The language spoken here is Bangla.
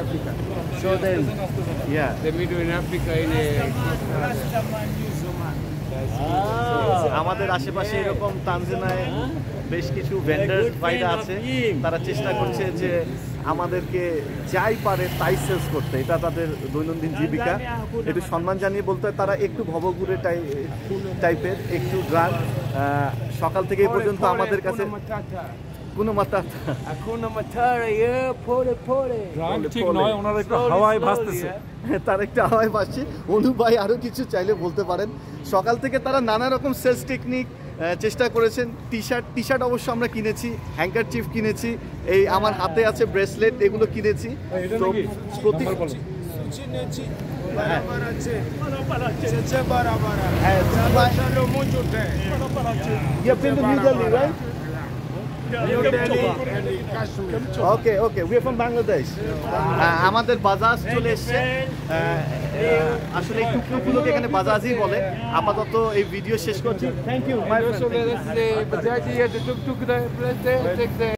Africa. So then, yeah. They meet in Africa in a. আমাদের আশেপাশে এরকম তানজানিয়ায় বেশ কিছু ভেন্ডার ভাইরা আছে, তারা চেষ্টা করছে যে আমাদেরকে যাই পারে তাই সেলস করতে, এটা তাদের দৈনন্দিন জীবিকা। একটু সম্মান জানিয়ে বলতে হয় তারা একটু ভবঘুরে টাইপের, একটু গ্রাম, সকাল থেকে এই পর্যন্ত আমাদের কাছে কোনো মাথা ঠিক নয়, ওনারা একটু হাওয়ায় ভাসতেছে, তার একটা হাওয়ায় ভাসছে। অনু ভাই আরও কিছু চাইলে বলতে পারেন। সকাল থেকে তারা নানা রকম সেলস টেকনিক চেষ্টা করেছেন। টি শার্ট অবশ্য আমরা কিনেছি, হ্যাঙ্কারচিফ কিনেছি, এই আমার হাতে আছে ব্রেসলেট, এগুলো কিনেছি। তো প্রতি ওকে ওকে, উই আর ফ্রম বাংলাদেশ। আমাদের বাজাজ চলে এসছে। আসলে এই টুকরোগুলোকে এখানে বাজাজই বলে। আপাতত এই ভিডিও শেষ করছি। Thank you my friend.